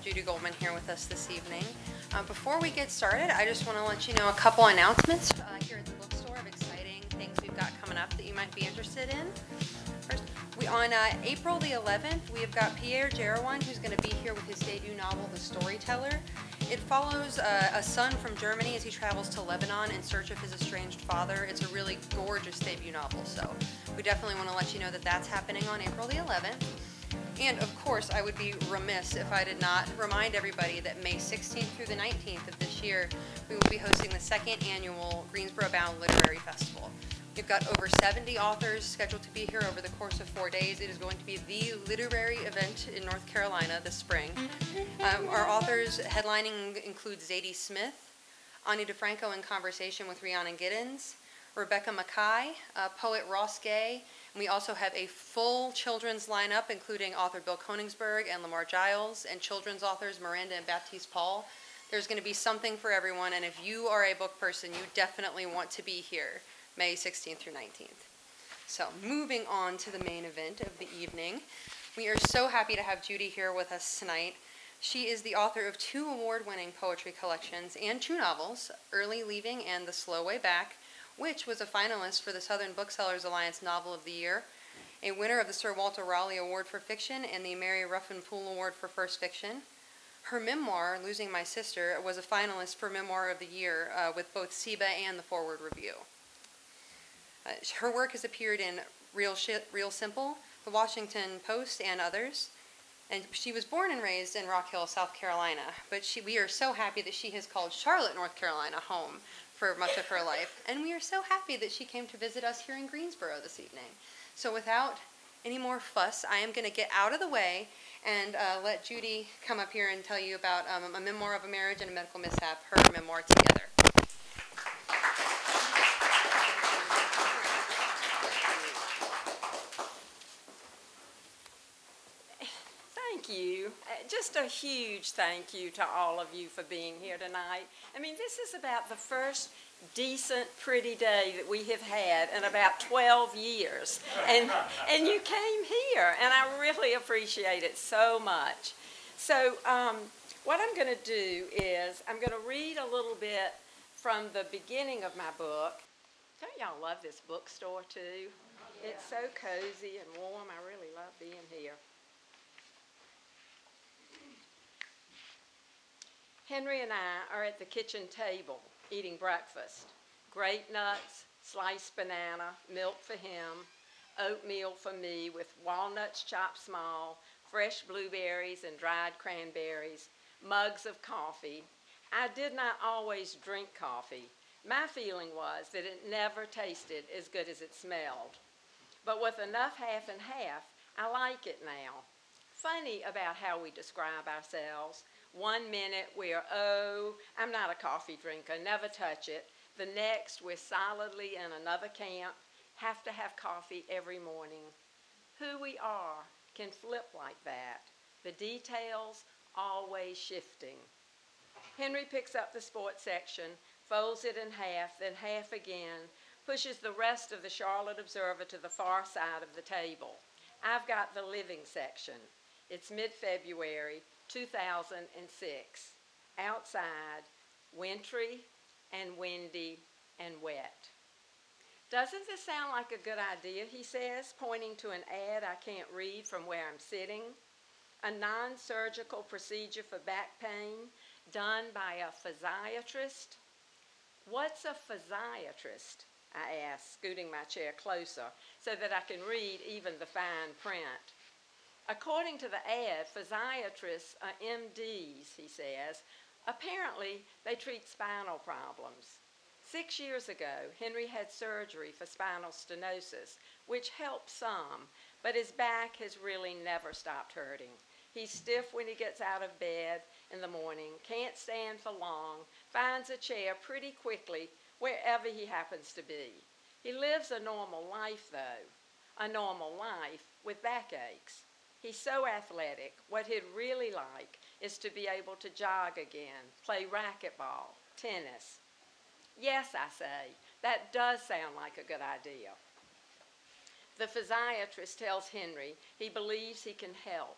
Judy Goldman here with us this evening. Before we get started, I just want to let you know a couple announcements here at the bookstore of exciting things we've got coming up that you might be interested in. First, on April the 11th, we have got Pierre Jarawan, who's going to be here with his debut novel, The Storyteller. It follows a son from Germany as he travels to Lebanon in search of his estranged father. It's a really gorgeous debut novel, so we definitely want to let you know that that's happening on April the 11th. And of course, I would be remiss if I did not remind everybody that May 16th through the 19th of this year, we will be hosting the second annual Greensboro Bound Literary Festival. We've got over 70 authors scheduled to be here over the course of 4 days. It is going to be the literary event in North Carolina this spring. Our authors headlining include Zadie Smith, Ani DeFranco in conversation with Rhiannon Giddens, Rebecca Mackay, poet Ross Gay, and we also have a full children's lineup, including author Bill Koenigsberg and Lamar Giles, and children's authors Miranda and Baptiste Paul. There's going to be something for everyone, and if you are a book person, you definitely want to be here May 16th through 19th. So moving on to the main event of the evening, we are so happy to have Judy here with us tonight. She is the author of 2 award-winning poetry collections and 2 novels, Early Leaving and The Slow Way Back, which was a finalist for the Southern Booksellers Alliance Novel of the Year, a winner of the Sir Walter Raleigh Award for Fiction and the Mary Ruffin Poole Award for First Fiction. Her memoir, Losing My Sister, was a finalist for Memoir of the Year with both SIBA and the Forward Review. Her work has appeared in Real Simple, The Washington Post, and others. And she was born and raised in Rock Hill, South Carolina, but we are so happy that she has called Charlotte, North Carolina home for much of her life. And we are so happy that she came to visit us here in Greensboro this evening. So without any more fuss, I am going to get out of the way and let Judy come up here and tell you about A Memoir of a Marriage and a Medical Mishap, her memoir together. Thank you. Just a huge thank you to all of you for being here tonight. I mean, this is about the first decent, pretty day that we have had in about 12 years. And you came here, and I really appreciate it so much. So what I'm going to do is I'm going to read a little bit from the beginning of my book. Don't y'all love this bookstore, too? Yeah. It's so cozy and warm. I really love being here. Henry and I are at the kitchen table eating breakfast. Grape nuts, sliced banana, milk for him, oatmeal for me with walnuts chopped small, fresh blueberries and dried cranberries, mugs of coffee. I did not always drink coffee. My feeling was that it never tasted as good as it smelled. But with enough half and half, I like it now. Funny about how we describe ourselves. 1 minute we're, oh, I'm not a coffee drinker, never touch it. The next we're solidly in another camp, have to have coffee every morning. Who we are can flip like that. The details always shifting. Henry picks up the sports section, folds it in half, then half again, pushes the rest of the Charlotte Observer to the far side of the table. I've got the living section. It's mid-February. 2006. Outside, wintry and windy and wet. Doesn't this sound like a good idea, he says, pointing to an ad I can't read from where I'm sitting? A non-surgical procedure for back pain done by a physiatrist? What's a physiatrist? I asked, scooting my chair closer so that I can read even the fine print. According to the ad, physiatrists are MDs, he says. Apparently, they treat spinal problems. 6 years ago, Henry had surgery for spinal stenosis, which helped some, but his back has really never stopped hurting. He's stiff when he gets out of bed in the morning, can't stand for long, finds a chair pretty quickly wherever he happens to be. He lives a normal life, though, a normal life with backaches. He's so athletic, what he'd really like is to be able to jog again, play racquetball, tennis. Yes, I say, that does sound like a good idea. The physiatrist tells Henry he believes he can help.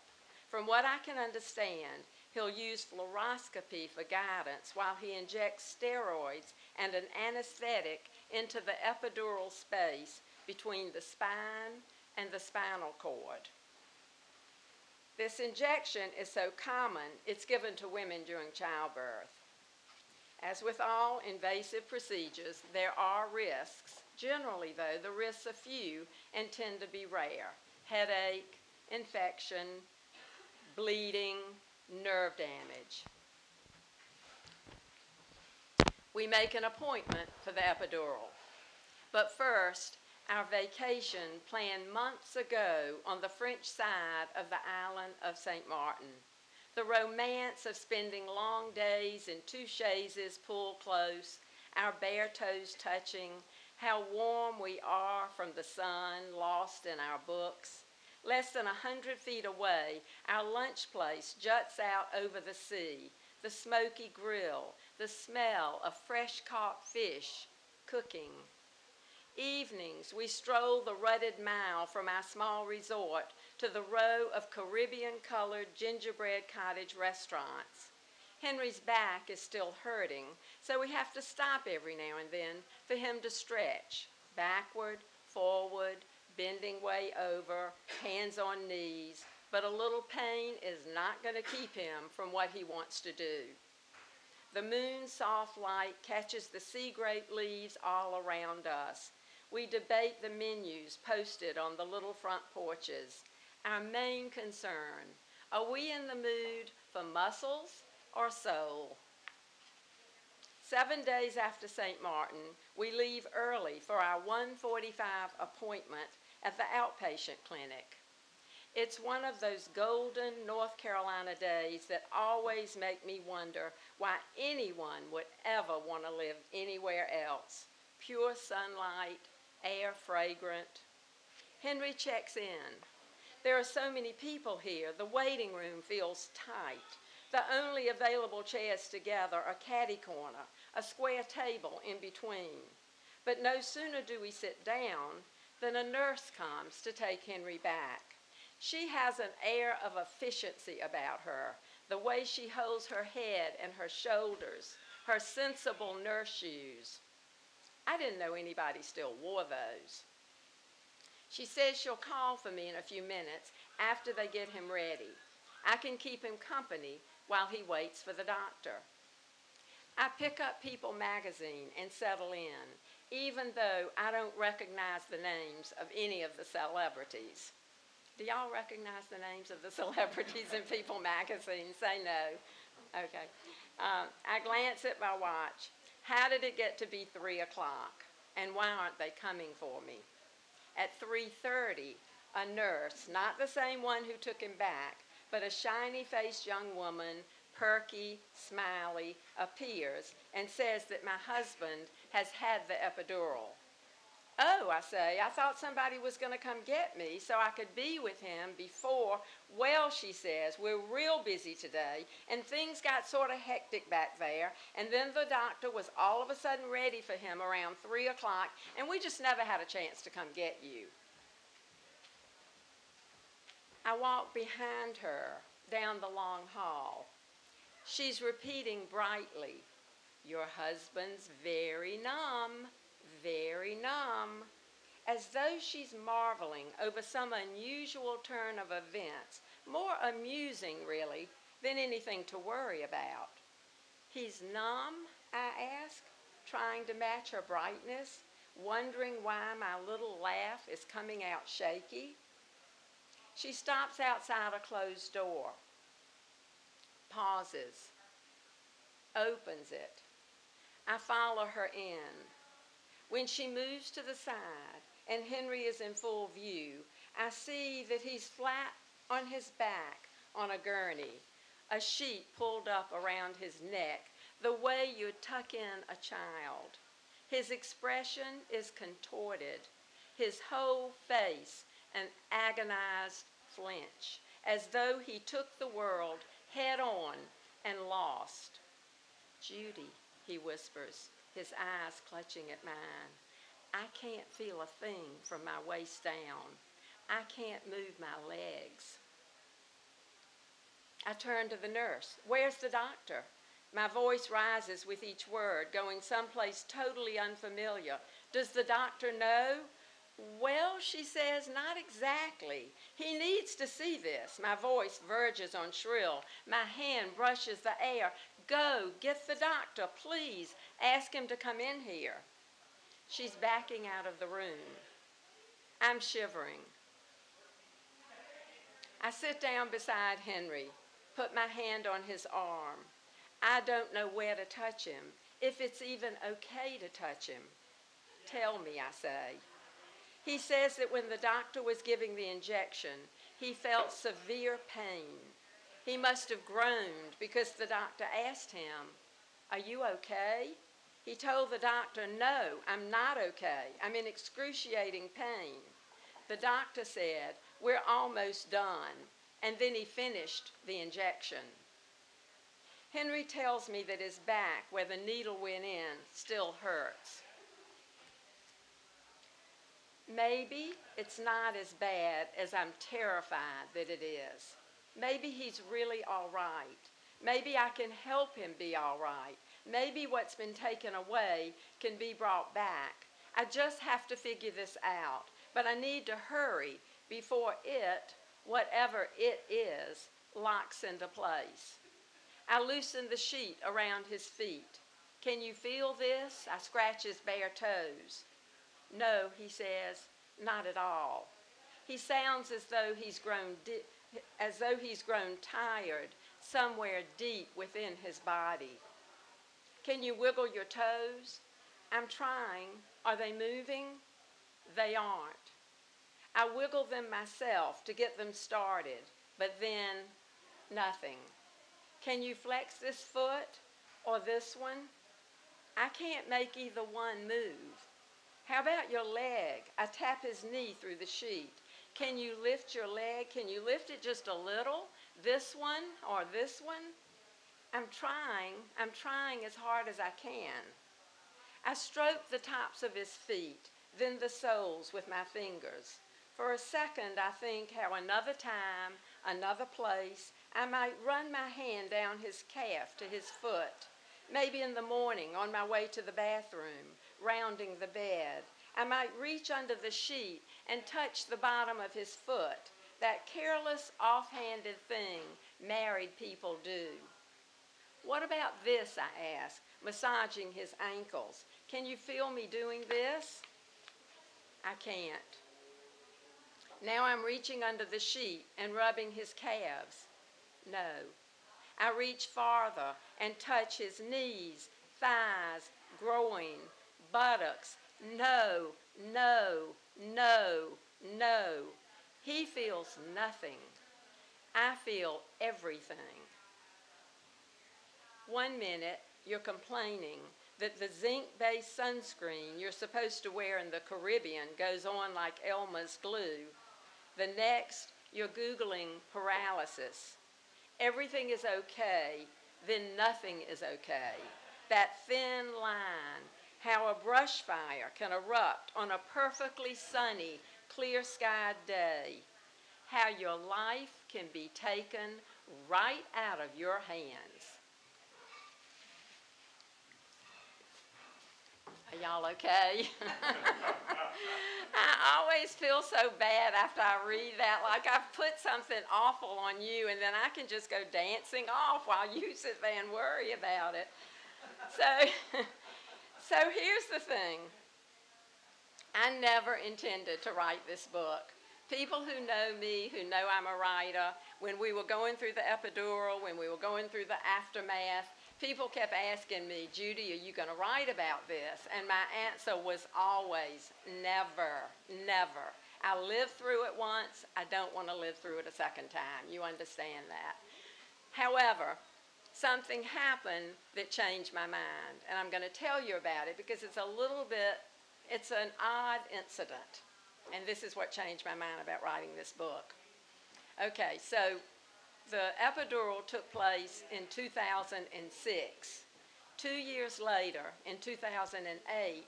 From what I can understand, he'll use fluoroscopy for guidance while he injects steroids and an anesthetic into the epidural space between the spine and the spinal cord. This injection is so common, it's given to women during childbirth. As with all invasive procedures, there are risks. Generally, though, the risks are few and tend to be rare. Headache, infection, bleeding, nerve damage. We make an appointment for the epidural. But first, our vacation planned months ago on the French side of the island of St. Martin. The romance of spending long days in two chaises pulled close, our bare toes touching, how warm we are from the sun lost in our books. Less than 100 feet away, our lunch place juts out over the sea, the smoky grill, the smell of fresh-caught fish cooking. Evenings, we stroll the rutted mile from our small resort to the row of Caribbean-colored gingerbread cottage restaurants. Henry's back is still hurting, so we have to stop every now and then for him to stretch, backward, forward, bending way over, hands on knees, but a little pain is not going to keep him from what he wants to do. The moon's soft light catches the sea grape leaves all around us. We debate the menus posted on the little front porches. Our main concern, are we in the mood for mussels or sole? 7 days after St. Martin, we leave early for our 1:45 appointment at the outpatient clinic. It's one of those golden North Carolina days that always make me wonder why anyone would ever want to live anywhere else. Pure sunlight, air fragrant. Henry checks in. There are so many people here, the waiting room feels tight. The only available chairs together are caddy corner, a square table in between. But no sooner do we sit down than a nurse comes to take Henry back. She has an air of efficiency about her, the way she holds her head and her shoulders, her sensible nurse shoes. I didn't know anybody still wore those. She says she'll call for me in a few minutes after they get him ready. I can keep him company while he waits for the doctor. I pick up People magazine and settle in, even though I don't recognize the names of any of the celebrities. Do y'all recognize the names of the celebrities in People magazine? Say no. Okay. I glance at my watch. How did it get to be 3 o'clock? And why aren't they coming for me? At 3:30, a nurse, not the same one who took him back, but a shiny-faced young woman, perky, smiley, appears and says that my husband has had the epidural. Oh, I say, I thought somebody was going to come get me so I could be with him before. Well, she says, we're real busy today, and things got sort of hectic back there, and then the doctor was all of a sudden ready for him around 3 o'clock, and we just never had a chance to come get you. I walk behind her down the long hall. She's repeating brightly, "Your husband's very numb, as though she's marveling over some unusual turn of events, more amusing, really, than anything to worry about. "He's numb?" I ask, trying to match her brightness, wondering why my little laugh is coming out shaky. She stops outside a closed door, pauses, opens it. I follow her in. When she moves to the side and Henry is in full view, I see that he's flat on his back on a gurney, a sheet pulled up around his neck, the way you'd tuck in a child. His expression is contorted, his whole face an agonized flinch, as though he took the world head on and lost. "Judy," he whispers, his eyes clutching at mine, "I can't feel a thing from my waist down. I can't move my legs." I turn to the nurse. "Where's the doctor?" My voice rises with each word, going someplace totally unfamiliar. "Does the doctor know?" "Well," she says, "not exactly. He needs to see this." My voice verges on shrill. My hand brushes the air. "Go, get the doctor, please. Ask him to come in here." She's backing out of the room. I'm shivering. I sit down beside Henry, put my hand on his arm. I don't know where to touch him, if it's even okay to touch him. "Tell me," I say. He says that when the doctor was giving the injection, he felt severe pain. He must have groaned because the doctor asked him, "Are you okay?" He told the doctor, "No, I'm not okay. I'm in excruciating pain." The doctor said, "We're almost done," and then he finished the injection. Henry tells me that his back, where the needle went in, still hurts. Maybe it's not as bad as I'm terrified that it is. Maybe he's really all right. Maybe I can help him be all right. Maybe what's been taken away can be brought back. I just have to figure this out, but I need to hurry before it, whatever it is, locks into place. I loosen the sheet around his feet. "Can you feel this?" I scratch his bare toes. "No," he says, "not at all." He sounds as though he's grown tired somewhere deep within his body. "Can you wiggle your toes?" I'm trying. Are they moving? They aren't. I wiggle them myself to get them started, but then nothing. "Can you flex this foot or this one?" I can't make either one move. "How about your leg?" I tap his knee through the sheet. "Can you lift your leg? Can you lift it just a little? This one or this one?" I'm trying as hard as I can. I stroke the tops of his feet, then the soles with my fingers. For a second, I think how another time, another place, I might run my hand down his calf to his foot. Maybe in the morning on my way to the bathroom, rounding the bed, I might reach under the sheet and touch the bottom of his foot, that careless, offhanded thing married people do. "What about this?" I ask, massaging his ankles. "Can you feel me doing this?" I can't. Now I'm reaching under the sheet and rubbing his calves. No. I reach farther and touch his knees, thighs, groin, buttocks. No, no, no, no. He feels nothing. I feel everything. One minute, you're complaining that the zinc-based sunscreen you're supposed to wear in the Caribbean goes on like Elmer's glue. The next, you're Googling paralysis. Everything is okay, then nothing is okay. That thin line, how a brush fire can erupt on a perfectly sunny, clear-skied day. how your life can be taken right out of your hands. Are y'all okay? I always feel so bad after I read that, like I've put something awful on you, and then I can just go dancing off while you sit there and worry about it. So here's the thing. I never intended to write this book. People who know me, who know I'm a writer, when we were going through the epidural, when we were going through the aftermath, people kept asking me, Judy, are you going to write about this? And my answer was always, never, never. I lived through it once. I don't want to live through it a second time. You understand that? However, something happened that changed my mind, and I'm going to tell you about it because it's an odd incident, and this is what changed my mind about writing this book. Okay, so the epidural took place in 2006. 2 years later, in 2008,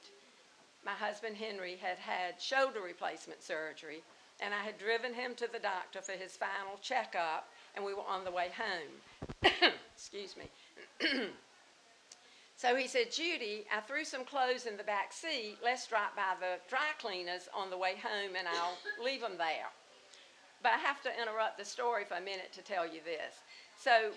my husband Henry had had shoulder replacement surgery, and I had driven him to the doctor for his final checkup, and we were on the way home. Excuse me. So he said, Judy, I threw some clothes in the back seat. Let's drop by the dry cleaners on the way home, and I'll leave them there. But I have to interrupt the story for a minute to tell you this. So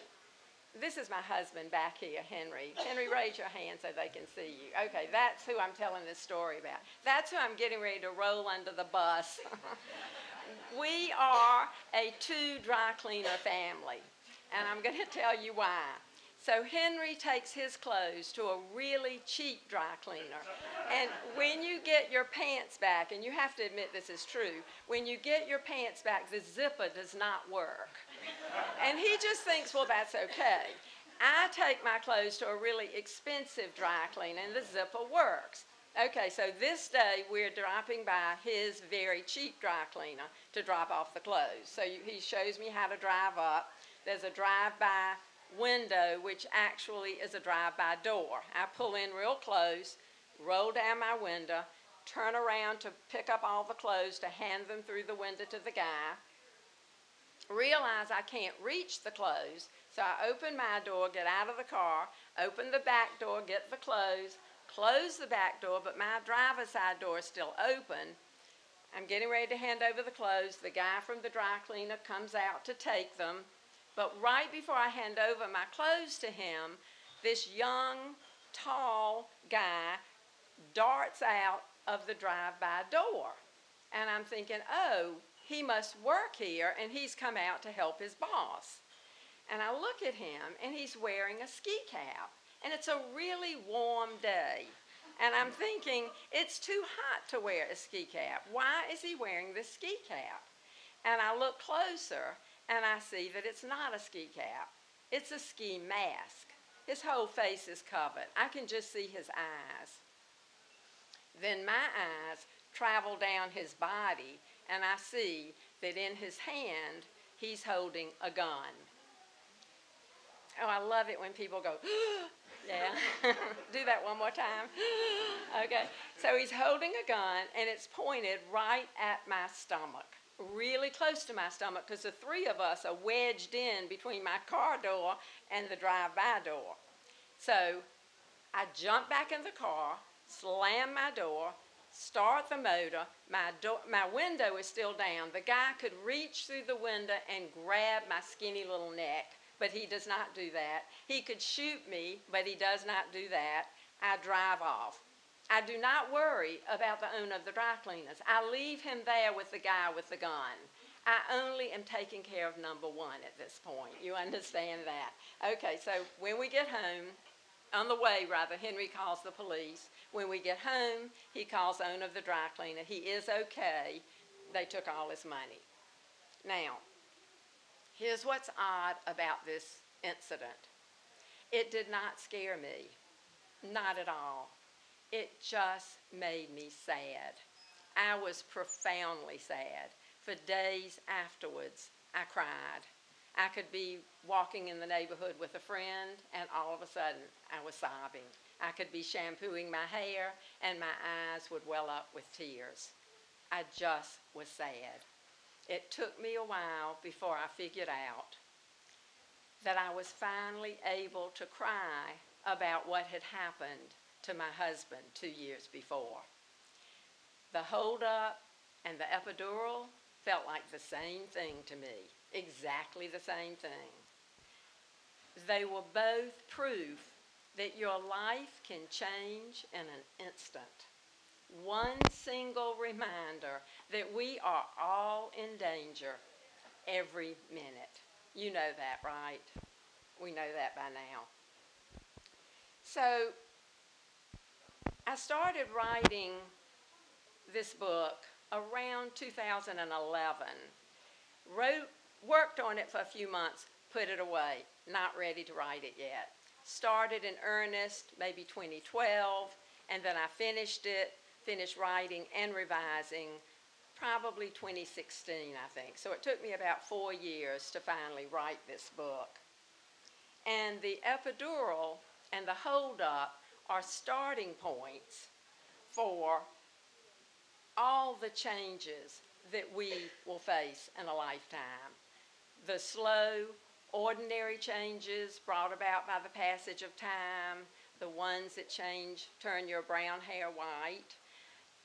this is my husband back here, Henry. Henry, raise your hand so they can see you. Okay, that's who I'm telling this story about. That's who I'm getting ready to roll under the bus. We are a 2 dry cleaner family, and I'm going to tell you why. So Henry takes his clothes to a really cheap dry cleaner. And when you get your pants back, and you have to admit this is true, when you get your pants back, the zipper does not work. And he just thinks, well, that's okay. I take my clothes to a really expensive dry cleaner, and the zipper works. Okay, so this day we're dropping by his very cheap dry cleaner to drop off the clothes. So he shows me how to drive up. There's a drive-by window, which actually is a drive-by door. I pull in real close, roll down my window, turn around to pick up all the clothes to hand them through the window to the guy, realize I can't reach the clothes, so I open my door, get out of the car, open the back door, get the clothes, close the back door, but my driver's side door is still open. I'm getting ready to hand over the clothes. The guy from the dry cleaner comes out to take them. But right before I hand over my clothes to him, this young, tall guy darts out of the drive-by door. And I'm thinking, oh, he must work here, and he's come out to help his boss. And I look at him, and he's wearing a ski cap. And it's a really warm day. And I'm thinking, it's too hot to wear a ski cap. Why is he wearing this ski cap? And I look closer, and I see that it's not a ski cap. It's a ski mask. His whole face is covered. I can just see his eyes. Then my eyes travel down his body, and I see that in his hand, he's holding a gun. Oh, I love it when people go, yeah. Do that one more time. Okay. So he's holding a gun, and it's pointed right at my stomach, really close to my stomach, because the 3 of us are wedged in between my car door and the drive-by door. So I jump back in the car, slam my door, start the motor. My window is still down. The guy could reach through the window and grab my skinny little neck, but he does not do that. He could shoot me, but he does not do that. I drive off. I do not worry about the owner of the dry cleaners. I leave him there with the guy with the gun. I only am taking care of number 1 at this point. You understand that? Okay, so when we get home, on the way rather, Henry calls the police. When we get home, he calls the owner of the dry cleaner. He is okay. They took all his money. Now, here's what's odd about this incident. It did not scare me. Not at all. It just made me sad. I was profoundly sad. For days afterwards, I cried. I could be walking in the neighborhood with a friend, and all of a sudden, I was sobbing. I could be shampooing my hair, and my eyes would well up with tears. I just was sad. it took me a while before I figured out that I was finally able to cry about what had happened to my husband 2 years before. The holdup and the epidural felt like the same thing to me, exactly the same thing. They were both proof that your life can change in an instant. One single reminder that we are all in danger every minute. You know that, right? We know that by now. So I started writing this book around 2011. Worked on it for a few months, put it away, not ready to write it yet. Started in earnest maybe 2012, and then I finished writing and revising probably 2016, I think. So it took me about 4 years to finally write this book. And the epidural and the holdup are starting points for all the changes that we will face in a lifetime. The slow, ordinary changes brought about by the passage of time, the ones that turn your brown hair white,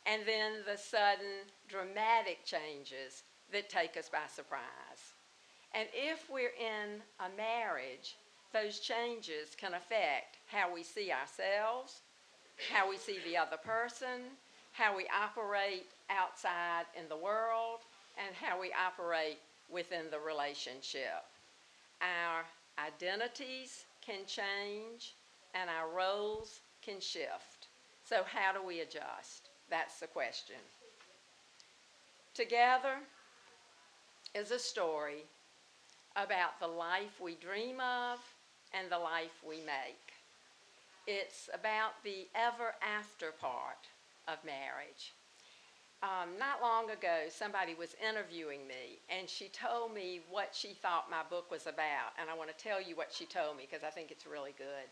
and then the sudden, dramatic changes that take us by surprise. And if we're in a marriage, those changes can affect how we see ourselves, how we see the other person, how we operate outside in the world, and how we operate within the relationship. Our identities can change, and our roles can shift. So how do we adjust? That's the question. Together is a story about the life we dream of and the life we make. It's about the ever after part of marriage. Not long ago, somebody was interviewing me, and she told me what she thought my book was about, and I want to tell you what she told me because I think it's really good.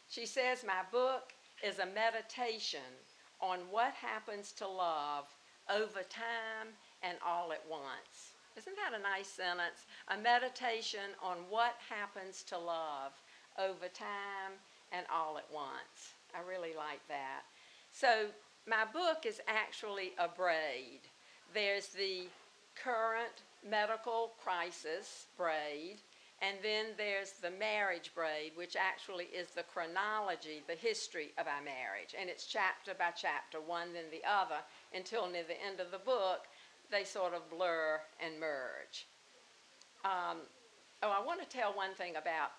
She says, my book is a meditation on what happens to love over time and all at once. Isn't that a nice sentence? A meditation on what happens to love over time and all at once. I really like that. So my book is actually a braid. There's the current medical crisis braid, and then there's the marriage braid, which actually is the chronology, the history of our marriage. And it's chapter by chapter, one then the other, until near the end of the book, they sort of blur and merge. I want to tell one thing about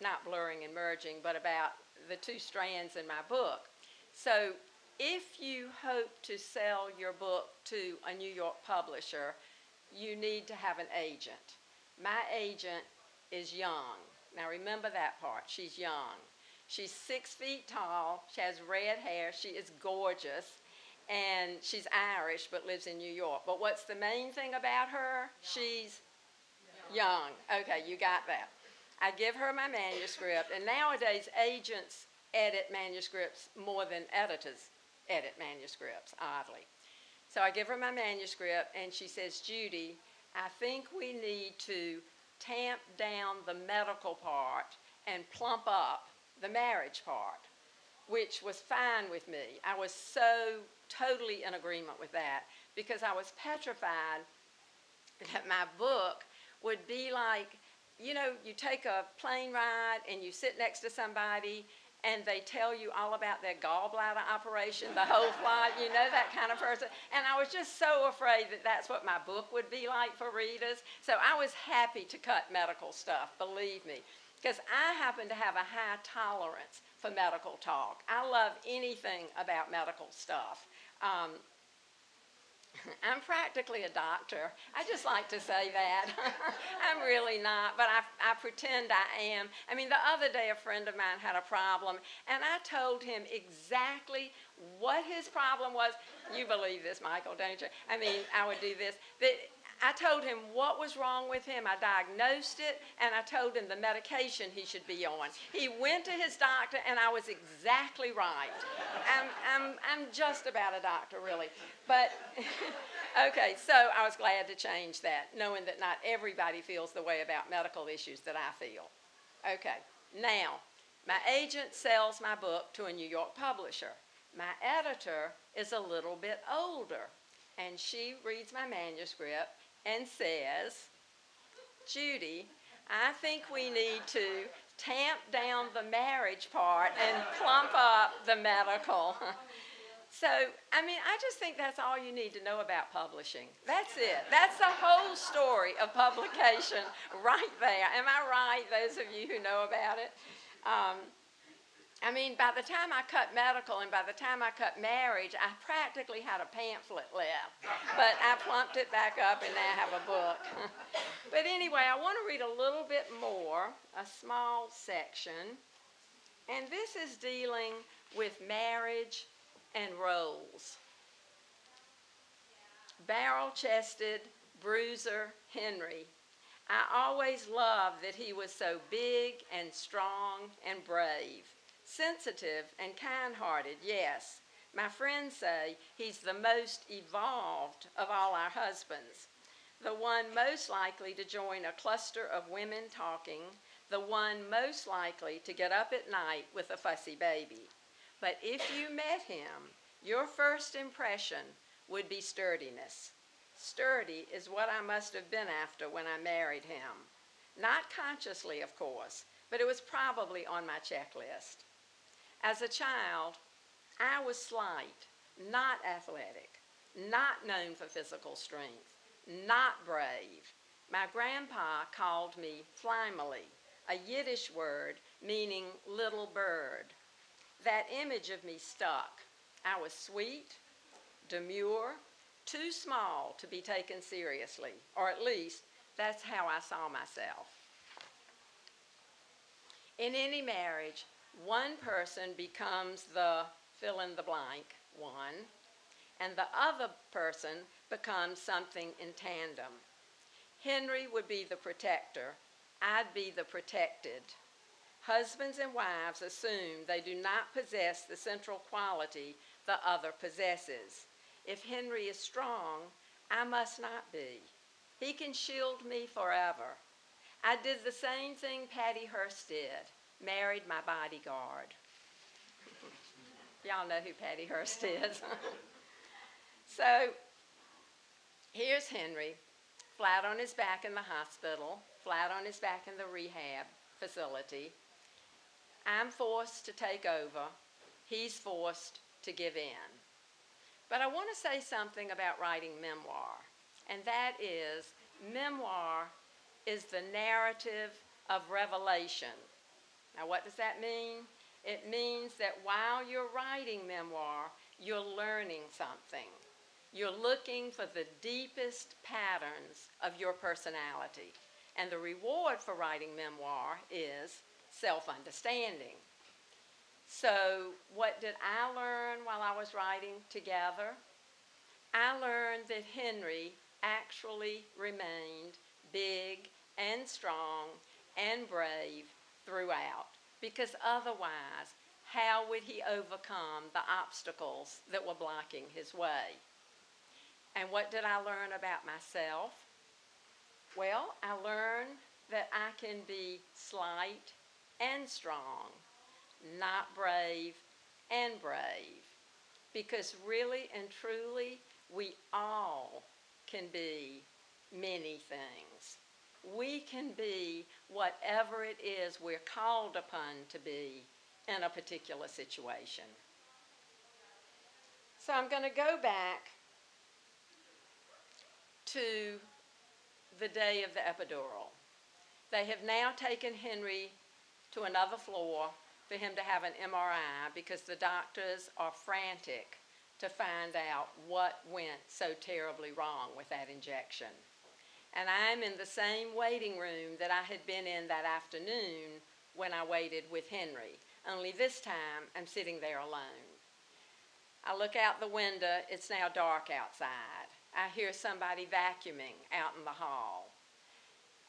not blurring and merging, but about the two strands in my book. So if you hope to sell your book to a New York publisher, you need to have an agent. My agent is young. Now remember that part. She's young. She's 6 feet tall. She has red hair. She is gorgeous. And she's Irish but lives in New York. But what's the main thing about her? She's young. Okay, you got that. I give her my manuscript, and nowadays agents edit manuscripts more than editors edit manuscripts, oddly. So I give her my manuscript, and she says, Judy, I think we need to tamp down the medical part and plump up the marriage part, which was fine with me. I was so totally in agreement with that because I was petrified that my book would be like, you know, you take a plane ride and you sit next to somebody and they tell you all about their gallbladder operation, the whole flight, you know, that kind of person. And I was just so afraid that that's what my book would be like for readers. So I was happy to cut medical stuff, believe me, because I happen to have a high tolerance for medical talk. I love anything about medical stuff. I'm practically a doctor. I just like to say that. I'm really not, but I pretend I am. I mean, the other day a friend of mine had a problem, and I told him exactly what his problem was. You believe this, Michael, don't you? I mean, I would do this. I told him what was wrong with him. I diagnosed it, and I told him the medication he should be on. He went to his doctor, and I was exactly right. I'm just about a doctor, really. But Okay, so I was glad to change that, knowing that not everybody feels the way about medical issues that I feel. Okay, now, my agent sells my book to a New York publisher. My editor is a little bit older, and she reads my manuscript and says, Judy, I think we need to tamp down the marriage part and plump up the medical. So, I mean, I just think that's all you need to know about publishing. That's it. That's the whole story of publication right there. Am I right, those of you who know about it? I mean, by the time I cut medical and by the time I cut marriage, I practically had a pamphlet left. But I plumped it back up and now I have a book. But anyway, I want to read a little bit more, a small section. And this is dealing with marriage and roles. Barrel-chested bruiser Henry. I always loved that he was so big and strong and brave, sensitive and kind-hearted, yes. My friends say he's the most evolved of all our husbands, the one most likely to join a cluster of women talking, the one most likely to get up at night with a fussy baby. But if you met him, your first impression would be sturdiness. Sturdy is what I must have been after when I married him. Not consciously, of course, but it was probably on my checklist. As a child, I was slight, not athletic, not known for physical strength, not brave. My grandpa called me Flimely, a Yiddish word meaning little bird. That image of me stuck. I was sweet, demure, too small to be taken seriously, or at least that's how I saw myself. In any marriage, one person becomes the fill in the blank one, and the other person becomes something in tandem. Henry would be the protector, I'd be the protected. Husbands and wives assume they do not possess the central quality the other possesses. If Henry is strong, I must not be. He can shield me forever. I did the same thing Patty Hearst did, married my bodyguard. Y'all know who Patty Hearst is. So here's Henry, flat on his back in the hospital, flat on his back in the rehab facility. I'm forced to take over. He's forced to give in. But I want to say something about writing memoir, and that is, memoir is the narrative of revelation. Now, what does that mean? It means that while you're writing memoir, you're learning something. You're looking for the deepest patterns of your personality. And the reward for writing memoir is self-understanding. So what did I learn while I was writing Together? I learned that Henry actually remained big and strong and brave throughout, because otherwise, how would he overcome the obstacles that were blocking his way? And what did I learn about myself? Well, I learned that I can be slight and strong, not brave and brave, because really and truly, we all can be many things. We can be whatever it is we're called upon to be in a particular situation. So I'm going to go back to the day of the epidural. They have now taken Henry to another floor for him to have an MRI because the doctors are frantic to find out what went so terribly wrong with that injection. And I'm in the same waiting room that I had been in that afternoon when I waited with Henry, only this time I'm sitting there alone. I look out the window, it's now dark outside. I hear somebody vacuuming out in the hall.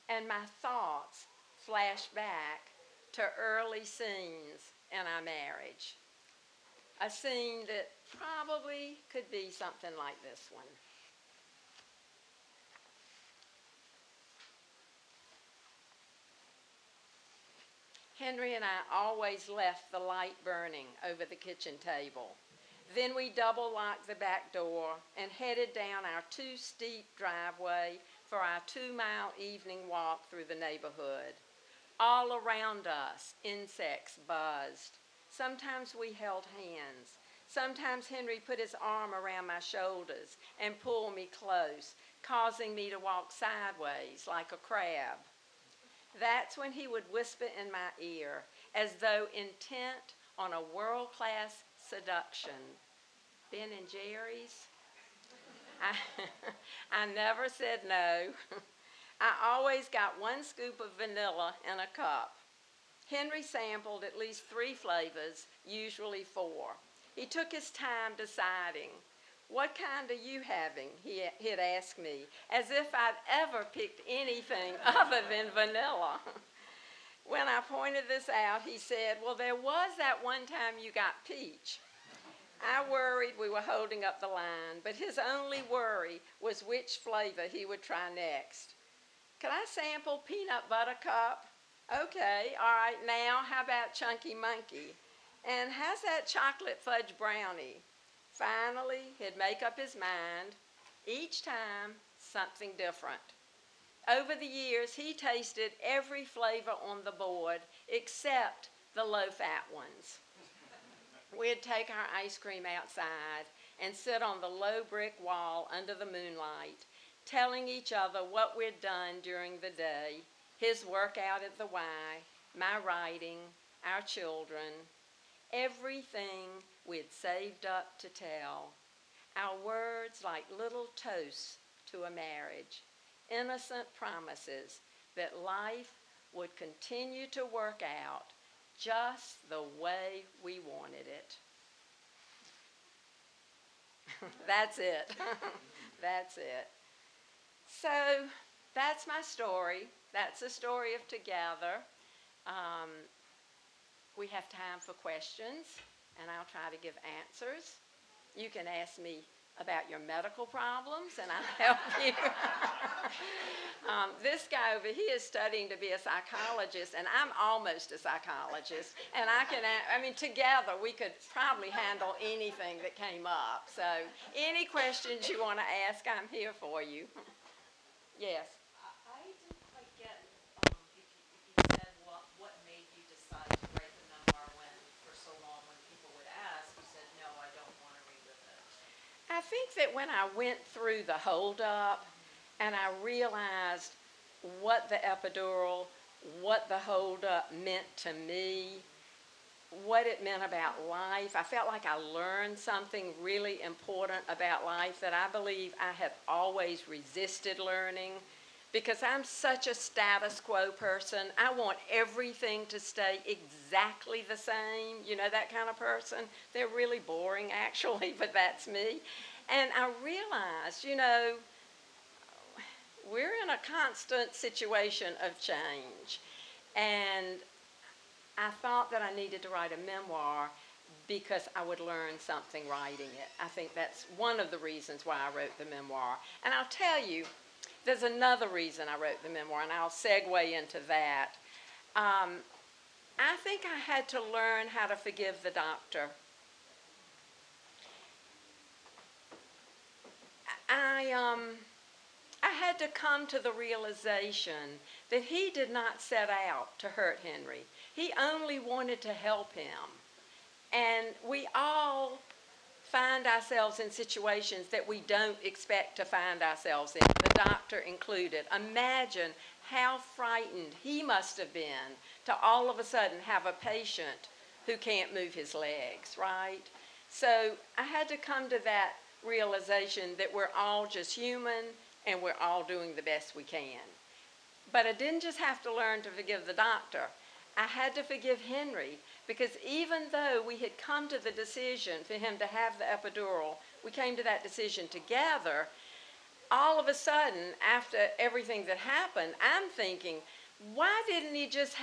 And my thoughts flash back to early scenes in our marriage. A scene that probably could be something like this one. Henry and I always left the light burning over the kitchen table. Then we double locked the back door and headed down our too steep driveway for our 2-mile evening walk through the neighborhood. All around us, insects buzzed. Sometimes we held hands. Sometimes Henry put his arm around my shoulders and pulled me close, causing me to walk sideways like a crab. That's when he would whisper in my ear, as though intent on a world-class seduction. Ben and Jerry's? I never said no. I always got 1 scoop of vanilla in a cup. Henry sampled at least 3 flavors, usually 4. He took his time deciding. "What kind are you having?" he'd ask me, as if I'd ever picked anything other than vanilla. When I pointed this out, he said, "Well, there was that one time you got peach." I worried we were holding up the line, but his only worry was which flavor he would try next. "Could I sample peanut buttercup?" "Okay, all right, now how about chunky monkey? And how's that chocolate fudge brownie?" Finally, he'd make up his mind. Each time, something different. Over the years, he tasted every flavor on the board except the low-fat ones. We'd take our ice cream outside and sit on the low brick wall under the moonlight, telling each other what we'd done during the day, his work out at the Y, my writing, our children, everything we'd saved up to tell. Our words like little toasts to a marriage, innocent promises that life would continue to work out just the way we wanted it. That's it. That's it. So that's my story. That's the story of Together. We have time for questions, and I'll try to give answers. You can ask me about your medical problems, and I'll help you. This guy over here is studying to be a psychologist, and I'm almost a psychologist. And together we could probably handle anything that came up. So any questions you want to ask, I'm here for you. Yes? I didn't quite get if you said what made you decide to write the memoir when, for so long, when people would ask, you said, no, I don't want to relive it. I think that when I went through the holdup and I realized what the epidural, what the holdup meant to me, what it meant about life, I felt like I learned something really important about life that I believe I have always resisted learning, because I'm such a status quo person. I want everything to stay exactly the same, that kind of person. They're really boring, actually, but that's me. And I realized, we're in a constant situation of change. And I thought that I needed to write a memoir because I would learn something writing it. I think that's one of the reasons why I wrote the memoir. And I'll tell you, there's another reason I wrote the memoir, and I'll segue into that. I think I had to learn how to forgive the doctor. I had to come to the realization that he did not set out to hurt Henry. He only wanted to help him. And we all find ourselves in situations that we don't expect to find ourselves in, the doctor included. Imagine how frightened he must have been to all of a sudden have a patient who can't move his legs, right? So I had to come to that realization that we're all just human and we're all doing the best we can. But I didn't just have to learn to forgive the doctor. I had to forgive Henry, because even though we had come to the decision for him to have the epidural, we came to that decision together, all of a sudden, after everything that happened, I'm thinking, why didn't he just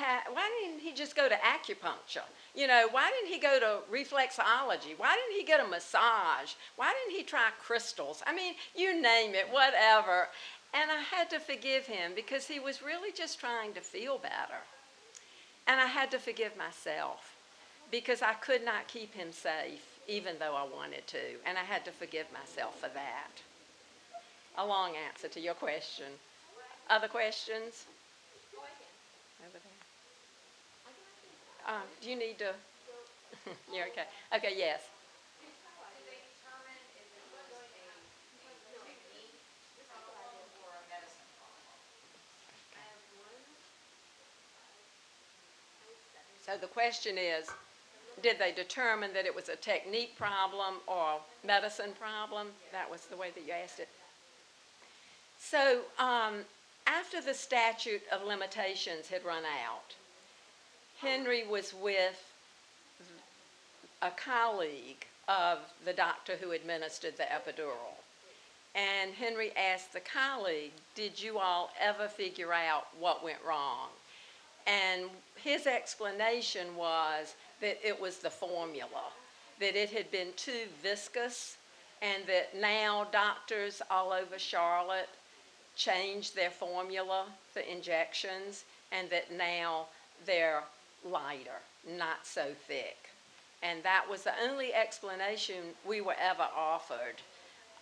go to acupuncture? Why didn't he go to reflexology? Why didn't he get a massage? Why didn't he try crystals? You name it, whatever. And I had to forgive him because he was really just trying to feel better. And I had to forgive myself because I could not keep him safe even though I wanted to. And I had to forgive myself for that. A long answer to your question. Other questions? Over there. Do you need to? You're okay. Okay, yes. So the question is, did they determine that it was a technique problem or medicine problem? That was the way that you asked it. So after the statute of limitations had run out, Henry was with a colleague of the doctor who administered the epidural. And Henry asked the colleague, did you all ever figure out what went wrong? And his explanation was that it was the formula, that it had been too viscous, and that now doctors all over Charlotte changed their formula for injections, and that now they're lighter, not so thick. And that was the only explanation we were ever offered.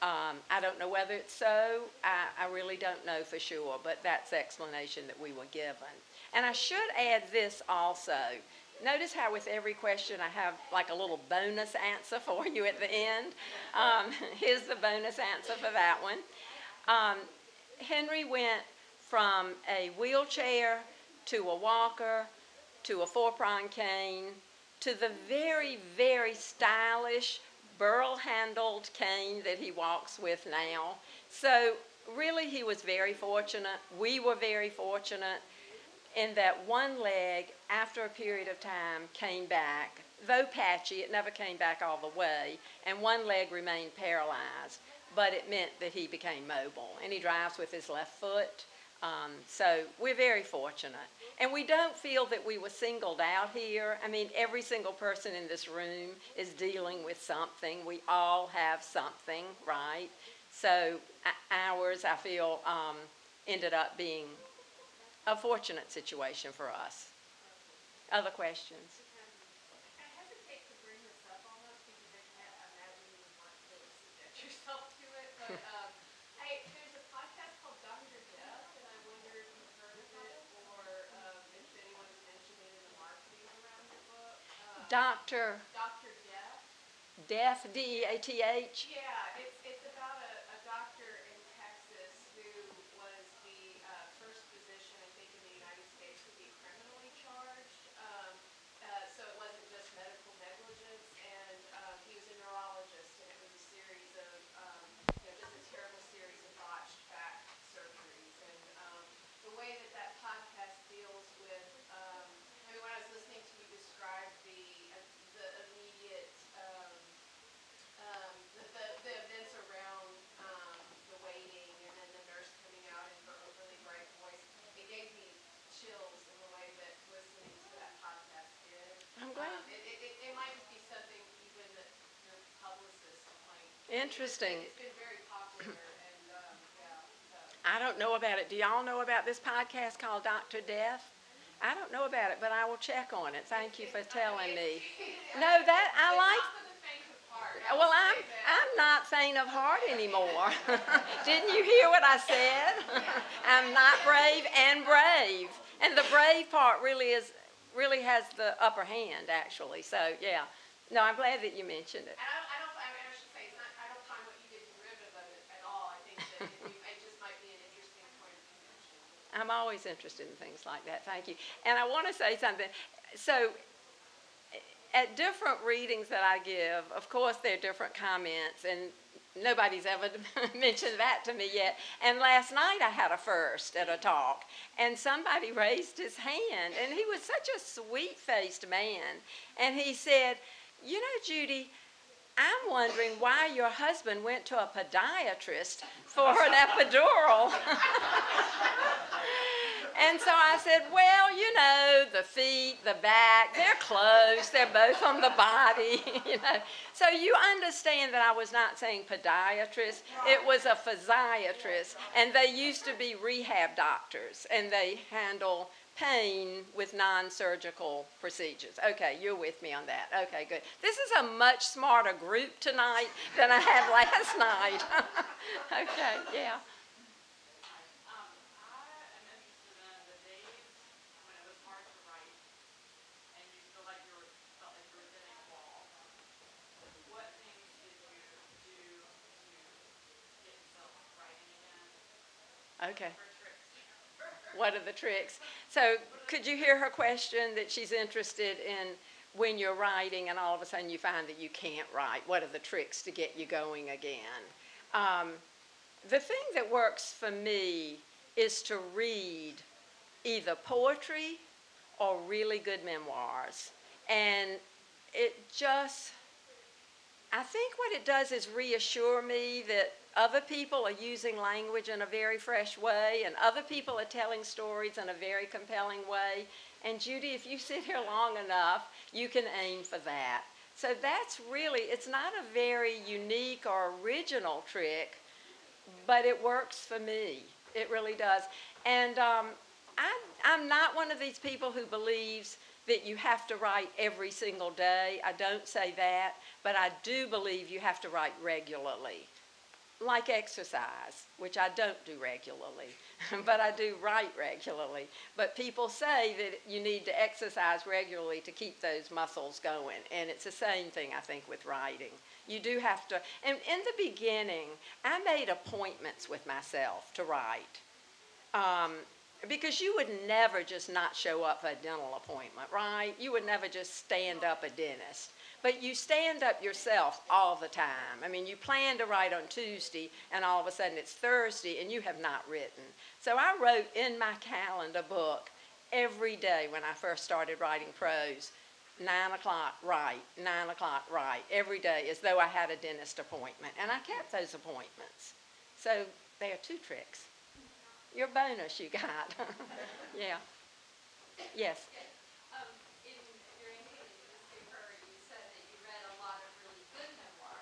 I don't know whether it's so. I really don't know for sure, but that's the explanation that we were given. And I should add this also. Notice how with every question I have like a little bonus answer for you at the end. Here's the bonus answer for that one. Henry went from a wheelchair to a walker to a 4-prong cane to the very, very stylish burl-handled cane that he walks with now. So really he was very fortunate. We were very fortunate in that one leg, after a period of time, came back. Though patchy, it never came back all the way, and one leg remained paralyzed, but it meant that he became mobile, and he drives with his left foot. So we're very fortunate. And we don't feel that we were singled out here. I mean, every single person in this room is dealing with something. We all have something, right? So ours, I feel, ended up being a fortunate situation for us. Other questions? I hesitate to bring this up almost because I can't imagine you would want to subject yourself to it, but there's a podcast called Dr. Death, and I wonder if you've heard of it or if anyone's mentioned it in the marketing around your book. Dr. Death. Death, D-E-A-T-H? Yeah, it's about a doctor in Texas who was the first physician, I think, in the United States to be criminally charged. So it wasn't just medical negligence, and he was a neurologist, and it was a series of, just a terrible series of botched back surgeries. And the way that podcast deals with, when I was listening to you describe the immediate, the events around the waiting, and then the nurse coming out in her overly bright voice, it gave me chills in the way that listening to that podcast did. I'm glad. It might just be something even that your publicist might. Interesting. It's been very popular, and I don't know about it. Do y'all know about this podcast called Dr. Death? I don't know about it, but I will check on it. Thank you for telling me. No, that I like. Well, I'm not faint of heart anymore. Didn't you hear what I said? I'm not brave and brave, and the brave part really has the upper hand, actually. So yeah, no, I'm glad that you mentioned it. And I should say, I don't find what you did derivative of it at all. I think that it just might be an interesting point of contention. I'm always interested in things like that. Thank you. And I want to say something. So at different readings that I give, of course, there are different comments, and nobody's ever mentioned that to me yet. And last night I had a first at a talk, and somebody raised his hand, and he was such a sweet-faced man. And he said, you know, Judy, I'm wondering why your husband went to a podiatrist for an epidural. And so I said, well, you know, the feet, the back, they're close. They're both on the body, you know. So you understand that I was not saying podiatrist. It was a physiatrist. And they used to be rehab doctors, and they handle pain with non-surgical procedures. Okay, you're with me on that. Okay, good. This is a much smarter group tonight than I had last night. Okay, yeah. I am interested in the days when it was hard to write and you felt like you were hitting a wall. What things did you do to get yourself writing again? Okay. Or tricks? What are the tricks? So could you hear her question that she's interested in when you're writing and all of a sudden you find that you can't write? What are the tricks to get you going again? The thing that works for me is to read either poetry or really good memoirs. And it just, I think what it does is reassure me that other people are using language in a very fresh way, and other people are telling stories in a very compelling way. And Judy, if you sit here long enough, you can aim for that. So that's really, it's not a very unique or original trick, but it works for me. It really does. And I'm not one of these people who believes that you have to write every single day. I don't say that, but I do believe you have to write regularly. Like exercise, which I don't do regularly, but I do write regularly. But people say that you need to exercise regularly to keep those muscles going, and it's the same thing, I think, with writing. You do have to, and in the beginning, I made appointments with myself to write. Because you would never just not show up for a dental appointment, right? You would never just stand up a dentist. But you stand up yourself all the time. I mean, you plan to write on Tuesday, and all of a sudden it's Thursday, and you have not written. So I wrote in my calendar book every day when I first started writing prose, 9 o'clock, write, 9 o'clock, write, every day, as though I had a dentist appointment. And I kept those appointments. So there are two tricks. Your bonus you got. Yeah. Yes. In your intake newspaper, you said that you read a lot of really good memoir,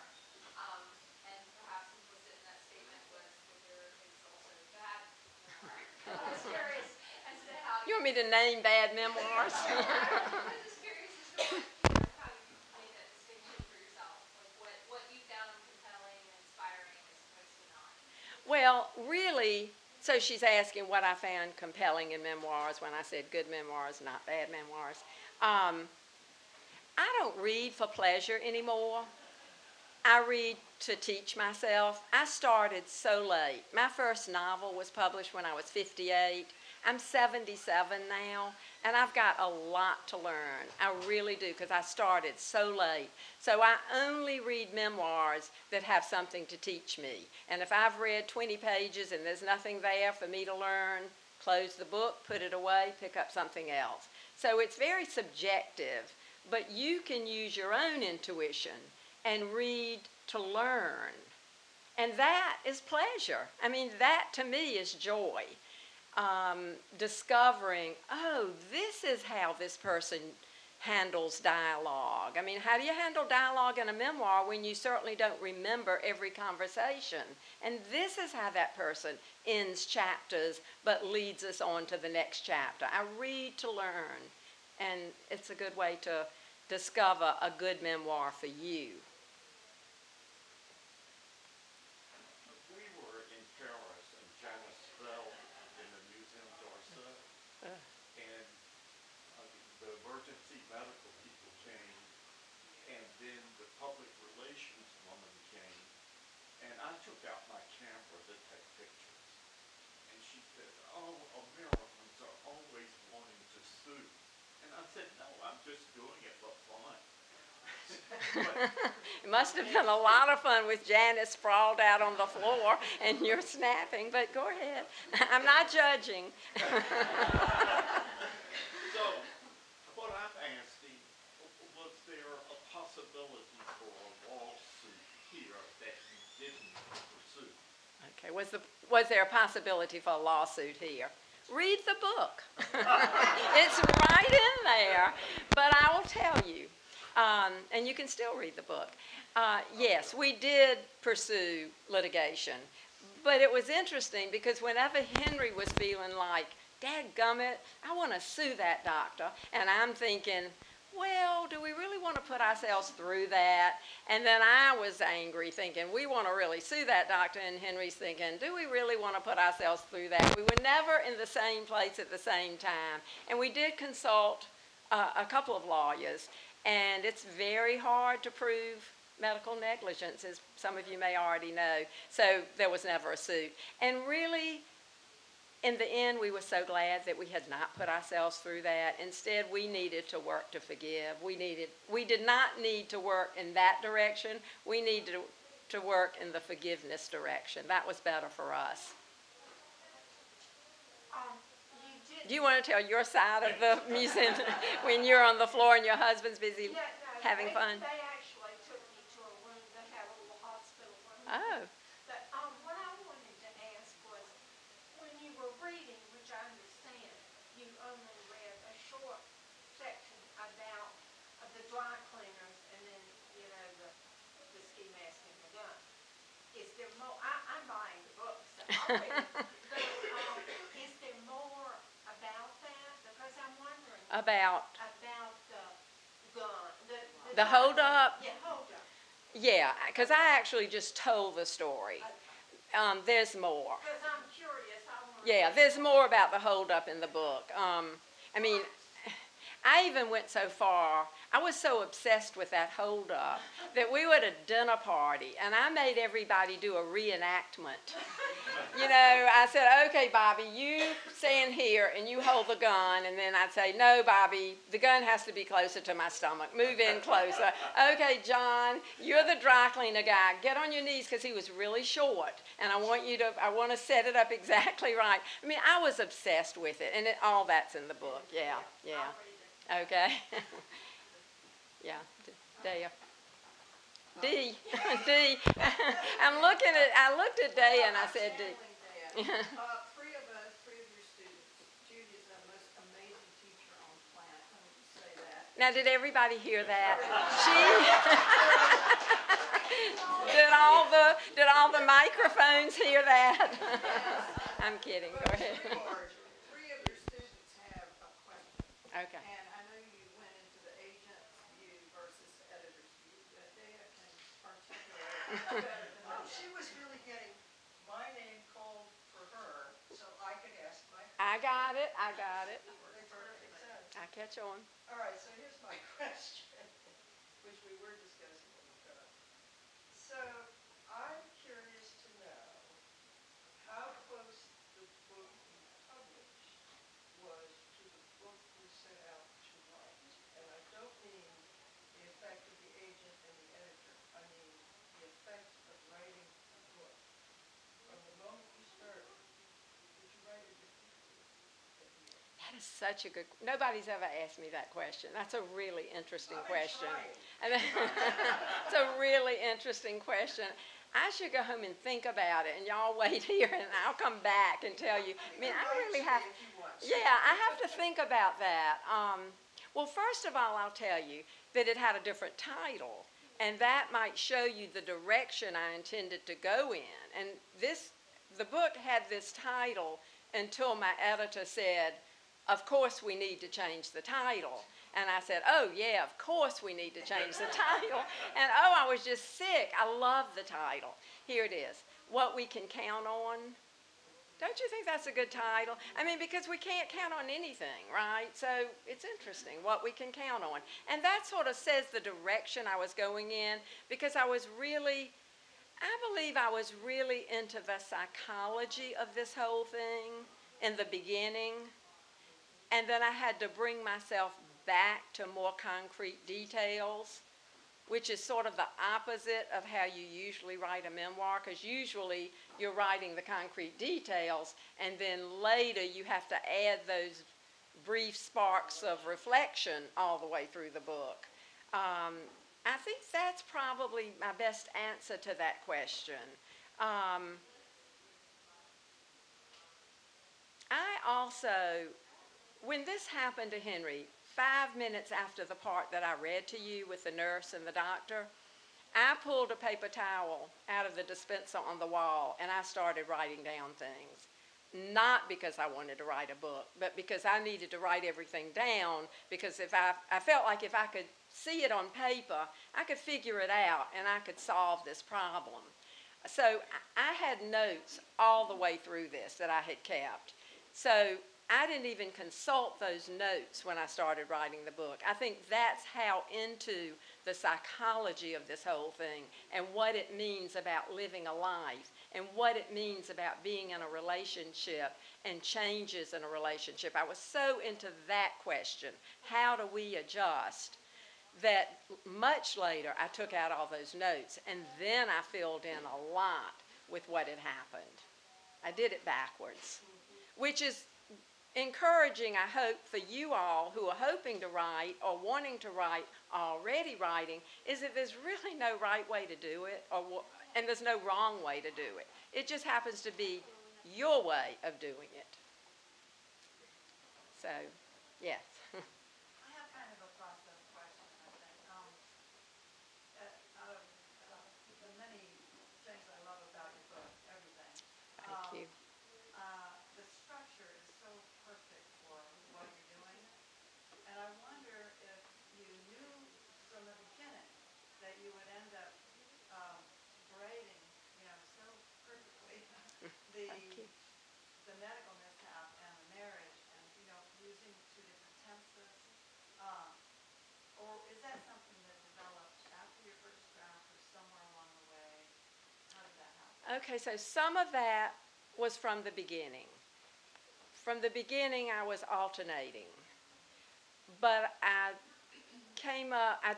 and perhaps implicit in that statement was that there is also bad memoir. I was curious as to how You want me to name bad memoirs? I was just curious as to how you made that distinction for yourself, like what you found compelling and inspiring as opposed to not. Well, really, so she's asking what I found compelling in memoirs when I said good memoirs, not bad memoirs. I don't read for pleasure anymore. I read to teach myself. I started so late. My first novel was published when I was 58. I'm 77 now, and I've got a lot to learn. I really do, because I started so late. So I only read memoirs that have something to teach me. And if I've read 20 pages and there's nothing there for me to learn, close the book, put it away, pick up something else. So it's very subjective, but you can use your own intuition and read to learn. And that is pleasure. I mean, that to me is joy. Discovering, oh, this is how this person handles dialogue. I mean, how do you handle dialogue in a memoir when you certainly don't remember every conversation? And this is how that person ends chapters but leads us on to the next chapter. I read to learn, and it's a good way to discover a good memoir for you. We were in Paris, and Janice fell in the Museum d'Orsay, and the emergency medical people came, and then the public relations woman came, and I took out my camera to take pictures. And she said, oh, Americans are always wanting to sue. And I said, no, I'm just doing it for fun. It must have been a lot of fun with Janice sprawled out on the floor and you're snapping, but go ahead. I'm not judging. So, what I'm asking, was there a possibility for a lawsuit here that you didn't pursue? Okay, was there a possibility for a lawsuit here? read the book. It's right in there. But I will tell you, and you can still read the book. Yes, we did pursue litigation. But it was interesting because whenever Henry was feeling like, dadgummit, I want to sue that doctor, and I'm thinking, well, do we really want to put ourselves through that? And then I was angry, thinking, we want to really sue that doctor, and Henry's thinking, do we really want to put ourselves through that? We were never in the same place at the same time. And we did consult a couple of lawyers, and it's very hard to prove medical negligence, as some of you may already know. So there was never a suit. And really, in the end, we were so glad that we had not put ourselves through that. Instead, we needed to work to forgive. We did not need to work in that direction. We needed to work in the forgiveness direction. That was better for us. Do you want to tell your side of the museum when you're on the floor and your husband's busy having fun? They actually took me to a room. They had a little hospital room. Oh. But what I wanted to ask was, when you were reading, which I understand, you only read a short section about the dry cleaners and then, the ski mask and the gun. Is there more? I'm buying the book, so I'll read it. But is there more about that? Because I'm wondering About the gun. the holdup? Yeah, hold up. Yeah, because I actually just told the story. There's more. Because I'm curious. Yeah, there's more about the holdup in the book. I mean, I even went so far, I was so obsessed with that holdup that we were at a dinner party, and I made everybody do a reenactment. I said, okay, Bobby, you stand here and you hold the gun, and then I'd say, no, Bobby, the gun has to be closer to my stomach. Move in closer. Okay, John, you're the dry cleaner guy. Get on your knees, because he was really short, and I want to set it up exactly right. I mean, I was obsessed with it, and all that's in the book. Yeah. Okay. Yeah, Dea. D. I looked at Dea and I said D. Three of your students. Judy is the most amazing teacher on the planet. Let me just say that. Now, did everybody hear that? Did all the microphones hear that? I'm kidding. Go ahead. Three of your students have a question. Okay. And I know you went into the agent's view versus the editor's view, but Dea can articulate better than most. She was really getting my name called for her, so I could ask my question. I got it. Makes perfect sense. I catch on. All right, so here's my question, which we were discussing when we got up. So I'm curious to know how close the book you published was to the book we set out to write. And I don't mean the effect of the agent and the editor. I mean the effect of writing a book. From the moment you started, did you write it differently at the end? That is such a good. Nobody's ever asked me that question. That's a really interesting I've been question. trying. It's a really interesting question. I should go home and think about it, and y'all wait here, and I'll come back and tell you. I mean, I really have. If you want. Yeah, I have to think about that. Well, first of all, I'll tell you that it had a different title, and that might show you the direction I intended to go in. And the book had this title until my editor said, of course we need to change the title. And I said, oh yeah, of course we need to change the title. And I was just sick. I love the title. Here it is, What We Can Count On. Don't you think that's a good title? I mean, because we can't count on anything, right? So it's interesting, what we can count on. And that sort of says the direction I was going in, because I believe I was really into the psychology of this whole thing in the beginning. And then I had to bring myself back to more concrete details, which is sort of the opposite of how you usually write a memoir, because usually you're writing the concrete details, and then later you have to add those brief sparks of reflection all the way through the book. I think that's probably my best answer to that question. I also, when this happened to Henry, 5 minutes after the part that I read to you with the nurse and the doctor, I pulled a paper towel out of the dispenser on the wall and I started writing down things. Not because I wanted to write a book, but because I needed to write everything down, because if I felt like if I could see it on paper, I could figure it out and I could solve this problem. So I had notes all the way through this that I had kept. So I didn't even consult those notes when I started writing the book. I think that's how into the psychology of this whole thing and what it means about living a life and what it means about being in a relationship and changes in a relationship. I was so into that question, how do we adjust, that much later I took out all those notes and then I filled in a lot with what had happened. I did it backwards, which is encouraging, I hope, for you all who are hoping to write or wanting to write, already writing, is that there's really no right way to do it, and there's no wrong way to do it. It just happens to be your way of doing it. So, yes. I have kind of a process question, I think. Out of the many things I love about your book, everything. Thank you. The structure is so perfect for what you're doing. And I wonder if you knew from the beginning that you would end up braiding, so perfectly Thank you. the medical mishap and the marriage and, using two different tenses. Um, or is that something that developed after your first draft or somewhere along the way? How did that happen? Okay, so some of that was from the beginning. From the beginning, I was alternating. But I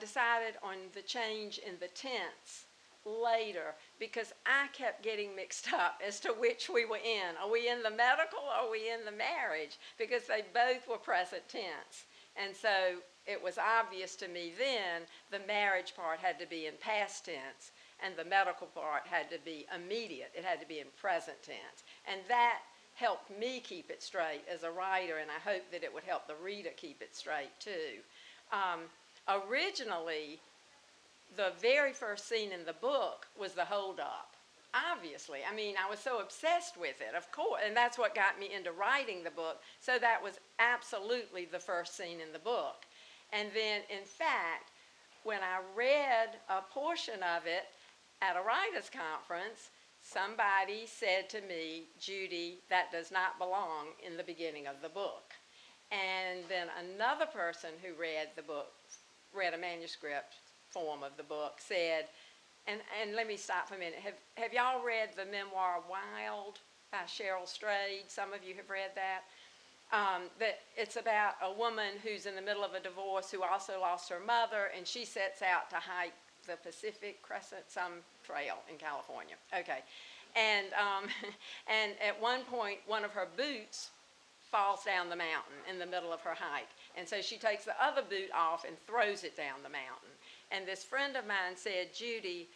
decided on the change in the tense later because I kept getting mixed up as to which we were in. Are we in the medical or are we in the marriage? Because they both were present tense. And so it was obvious to me then the marriage part had to be in past tense and the medical part had to be immediate. It had to be in present tense. And that helped me keep it straight as a writer, and I hope that it would help the reader keep it straight too. Originally, the very first scene in the book was the holdup. Obviously, I mean, I was so obsessed with it, of course, and that's what got me into writing the book. So that was absolutely the first scene in the book. And then, in fact, when I read a portion of it at a writers' conference, somebody said to me, Judy, that does not belong in the beginning of the book. And then another person who read the book, read a manuscript form of the book, said, and let me stop for a minute. Have y'all read the memoir Wild by Cheryl Strayed? Some of you have read that. That it's about a woman who's in the middle of a divorce who also lost her mother, and she sets out to hike the Pacific Crescent, some trail in California. Okay. And, and at one point, one of her boots falls down the mountain in the middle of her hike. And so she takes the other boot off and throws it down the mountain. And this friend of mine said, Judy,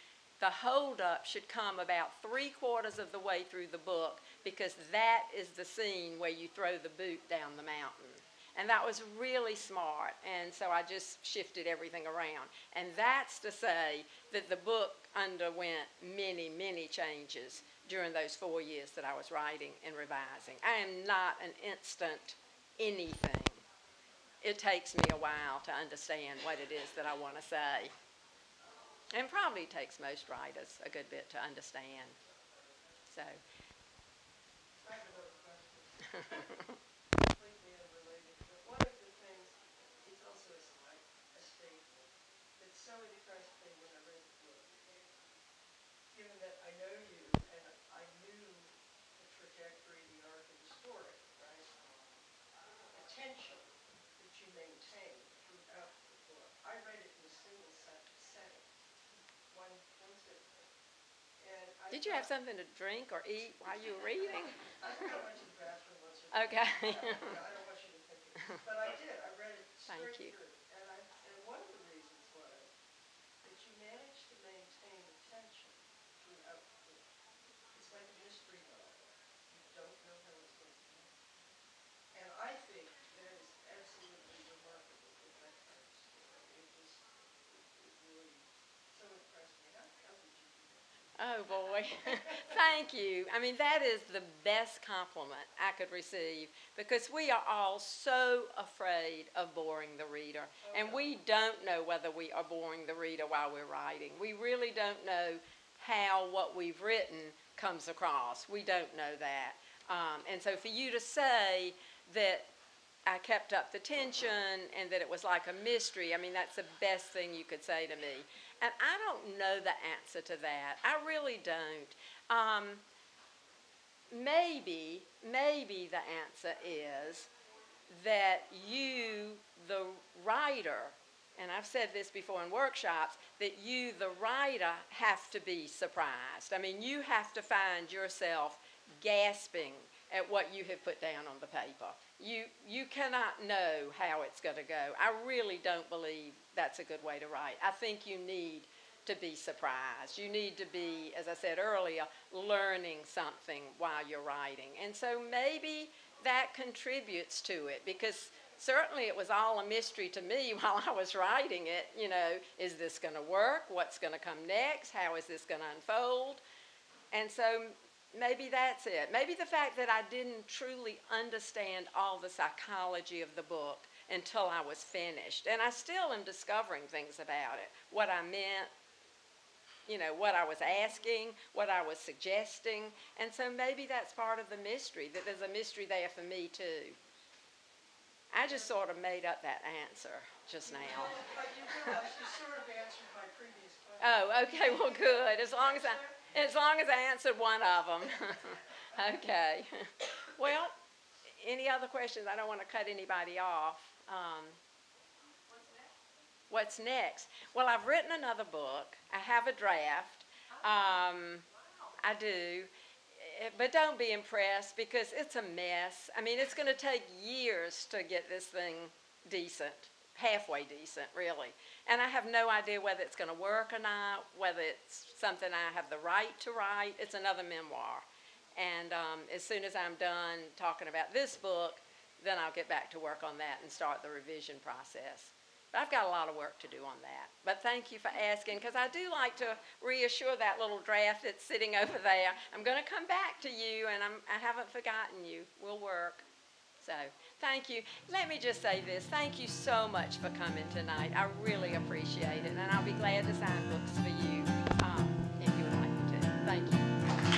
the holdup should come about 3/4 of the way through the book because that is the scene where you throw the boot down the mountain. And that was really smart, and so I just shifted everything around. And that's to say that the book underwent many, many changes during those 4 years that I was writing and revising. I am not an instant anything. It takes me a while to understand what it is that I want to say. And probably takes most writers a good bit to understand. So. I have another question. Completely unrelated, but one of the things, it's also a statement, that so impressed me when I read the book, given that I know you and I knew the trajectory, the arc of the story, right? The tension that you maintain throughout the book. I read it in a single setting, one sentence. And I Did you have thought, something to drink or eat while you were reading? I think I went to the bathroom once or twice. Okay. I don't want you to think it, but I did. I read it straight Thank you. through, and one of the reasons was that you managed to maintain the tension throughout the book. It's like a mystery novel. You don't know how it's going to end. Oh, boy. Thank you. I mean, that is the best compliment I could receive because we are all so afraid of boring the reader. And we don't know whether we are boring the reader while we're writing. We really don't know how what we've written comes across. We don't know that. And so for you to say that I kept up the tension and that it was like a mystery, I mean, that's the best thing you could say to me. And I don't know the answer to that. I really don't. Maybe the answer is that you, the writer, and I've said this before in workshops, that you, the writer, have to be surprised. I mean, you have to find yourself gasping at what you have put down on the paper. You cannot know how it's going to go. I really don't believe that's a good way to write. I think you need to be surprised. You need to be, as I said earlier, learning something while you're writing. And so maybe that contributes to it because certainly it was all a mystery to me while I was writing it. You know, is this going to work? What's going to come next? How is this going to unfold? And so maybe that's it. Maybe the fact that I didn't truly understand all the psychology of the book until I was finished. And I still am discovering things about it, what I meant, you know, what I was asking, what I was suggesting. And so maybe that's part of the mystery, that there's a mystery there for me too. I just sort of made up that answer just now. But you realize you sort of answered my previous question. Oh, okay, well, good. As long as I answered one of them. Okay. Well, any other questions? I don't want to cut anybody off. What's next? Well, I've written another book. I have a draft. I do. But don't be impressed because it's a mess. I mean, it's going to take years to get this thing decent, halfway decent, really. And I have no idea whether it's going to work or not, whether it's something I have the right to write. It's another memoir. And as soon as I'm done talking about this book, then I'll get back to work on that and start the revision process. But I've got a lot of work to do on that. But thank you for asking, because I do like to reassure that little draft that's sitting over there. I'm going to come back to you, and I haven't forgotten you. We'll work. So thank you. Let me just say this. Thank you so much for coming tonight. I really appreciate it, and I'll be glad to sign books for you if you would like me to. Thank you.